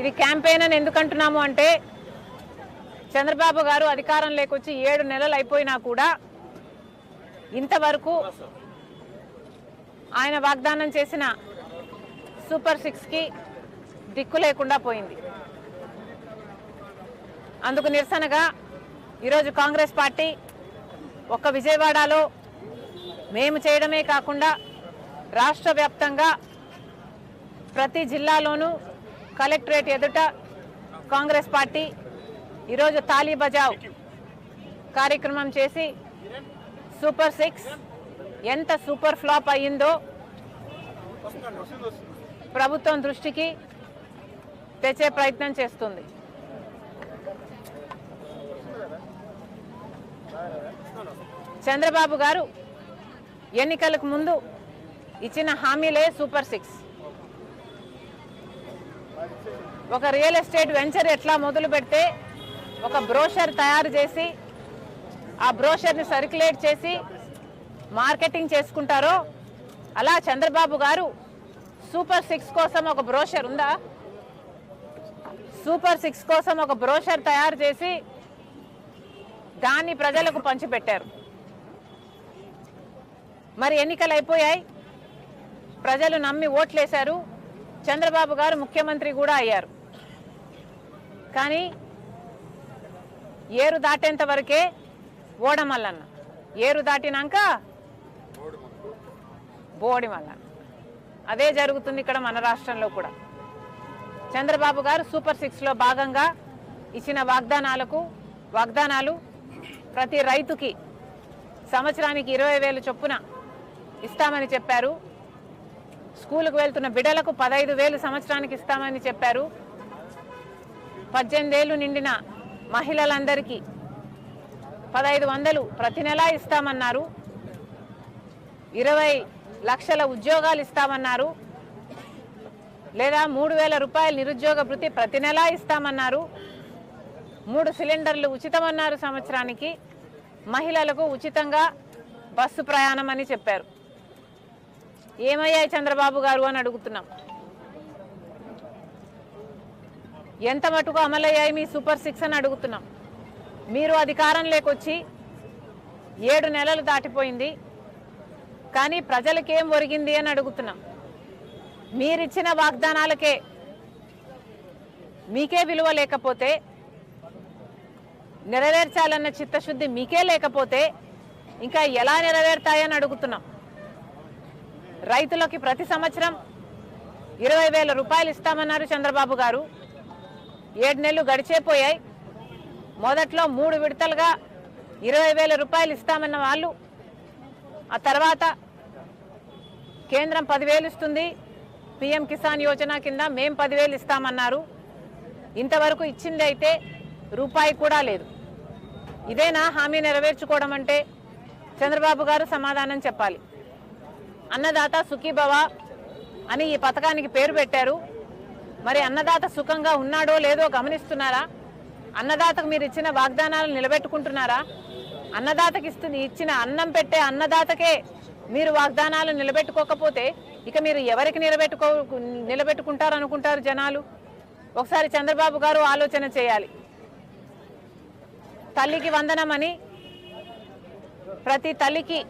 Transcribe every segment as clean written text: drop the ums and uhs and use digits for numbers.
ఇది క్యాంపెయిన్ అని ఎందుకంటున్నాము అంటే చంద్రబాబు గారు అధికారంలోకి వచ్చి 7 నెలలు అయిపోయినా కూడా ఇంతవరకు ఆయన వాగ్దానం చేసిన సూపర్ 6కి దిక్కు లేకుండా పోయింది. అందుకు నిరసనగా ఈరోజు కాంగ్రెస్ పార్టీ ఒక్క విజయవాడలో మేము చేయడమే కాకుండా రాష్ట్ర వ్యాప్తంగా ప్రతి జిల్లాలోనూ కలెక్టరేట్ ఎదుట కాంగ్రెస్ పార్టీ ఈరోజు తాళీ బజావ్ కార్యక్రమం చేసి సూపర్ 6 ఎంత సూపర్ ఫ్లాప్ అయ్యిందో ప్రభుత్వం దృష్టికి తెచ్చే ప్రయత్నం చేస్తుంది. చంద్రబాబు గారు ఎన్నికలకు ముందు ఇచ్చిన హామీలే సూపర్ 6. ఒక రియల్ ఎస్టేట్ వెంచర్ ఎట్లా మొదలు పెడితే ఒక బ్రోషర్ తయారు చేసి ఆ బ్రోషర్ని సర్క్యులేట్ చేసి మార్కెటింగ్ చేసుకుంటారో అలా చంద్రబాబు గారు సూపర్ 6 కోసం ఒక బ్రోషర్ ఉందా? సూపర్ 6 కోసం ఒక బ్రోషర్ తయారు చేసి దాన్ని ప్రజలకు పంచిపెట్టారు. మరి ఎన్నికలు అయిపోయాయి, ప్రజలు నమ్మి ఓట్లేశారు, చంద్రబాబు గారు ముఖ్యమంత్రి కూడా అయ్యారు. కానీ ఏరు దాటేంత వరకే ఓడమల్లన్న, ఏరు దాటినాక బోడి మల్లన్న. అదే జరుగుతుంది ఇక్కడ మన రాష్ట్రంలో కూడా. చంద్రబాబు గారు సూపర్ 6లో భాగంగా ఇచ్చిన వాగ్దానాలు ప్రతి రైతుకి సంవత్సరానికి 20,000 చొప్పున ఇస్తామని చెప్పారు. స్కూలుకు వెళ్తున్న బిడ్డలకు 15,000 సంవత్సరానికి ఇస్తామని చెప్పారు. 18 ఏళ్ళు నిండిన మహిళలందరికీ 1,500 ప్రతి నెలా ఇస్తామన్నారు. 20 లక్షల ఉద్యోగాలు ఇస్తామన్నారు. లేదా 3,000 రూపాయల నిరుద్యోగ భృతి ప్రతి నెలా ఇస్తామన్నారు. 3 సిలిండర్లు ఉచితమన్నారు సంవత్సరానికి. మహిళలకు ఉచితంగా బస్సు ప్రయాణం అని చెప్పారు. ఏమయ్యాయి చంద్రబాబు గారు అని అడుగుతున్నాం. ఎంత మటుకు అమలయ్యాయి మీ సూపర్ 6 అని అడుగుతున్నాం. మీరు అధికారంలోకి వచ్చి 7 నెలలు దాటిపోయింది, కానీ ప్రజలకేం ఒరిగింది అని అడుగుతున్నాం. మీరిచ్చిన వాగ్దానాలకే మీకే విలువ లేకపోతే, నెరవేర్చాలన్న చిత్తశుద్ధి మీకే లేకపోతే ఇంకా ఎలా నెరవేరుతాయని అడుగుతున్నాం. రైతులకి ప్రతి సంవత్సరం 20,000 రూపాయలు ఇస్తామన్నారు చంద్రబాబు గారు. 7 నెలలు గడిచేపోయాయి. మొదట్లో 3 విడతలుగా 20,000 రూపాయలు ఇస్తామన్న వాళ్ళు, ఆ తర్వాత కేంద్రం 10,000 ఇస్తుంది, PM కిసాన్ యోజన కింద మేము 10,000 ఇస్తామన్నారు. ఇంతవరకు ఇచ్చింది అయితే రూపాయి కూడా లేదు. ఇదేనా హామీ నెరవేర్చుకోవడం అంటే? చంద్రబాబు గారు సమాధానం చెప్పాలి. అన్నదాత సుఖీభవ అని ఈ పథకానికి పేరు పెట్టారు. మరి అన్నదాత సుఖంగా ఉన్నాడో లేదో గమనిస్తున్నారా? అన్నదాతకు మీరు ఇచ్చిన వాగ్దానాలను నిలబెట్టుకుంటున్నారా? అన్నదాతకి ఇచ్చిన అన్నం పెట్టే అన్నదాతకే మీరు వాగ్దానాలు నిలబెట్టుకోకపోతే ఇక మీరు ఎవరికి నిలబెట్టుకుంటారు అనుకుంటారు జనాలు? ఒకసారి చంద్రబాబు గారు ఆలోచన చేయాలి. తల్లికి వందనమని ప్రతి తల్లికి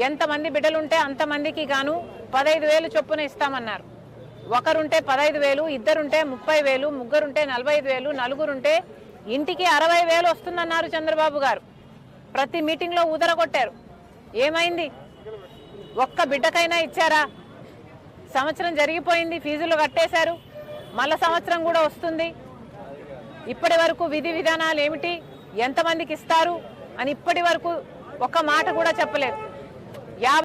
ఎంతమంది బిడ్డలుంటే అంతమందికి గాను 15,000 చొప్పున ఇస్తామన్నారు. ఒకరుంటే 15,000, ఇద్దరుంటే 30,000, ముగ్గురుంటే 45,000, నలుగురుంటే ఇంటికి 60,000 వస్తుందన్నారు చంద్రబాబు గారు. ప్రతి మీటింగ్లో ఊదరగొట్టారు. ఏమైంది? ఒక్క బిడ్డకైనా ఇచ్చారా? సంవత్సరం జరిగిపోయింది, ఫీజులు కట్టేశారు, మళ్ళా సంవత్సరం కూడా వస్తుంది. ఇప్పటి వరకు విధి విధానాలు ఏమిటి, ఎంతమందికి ఇస్తారు అని ఇప్పటి వరకు ఒక్క మాట కూడా చెప్పలేదు.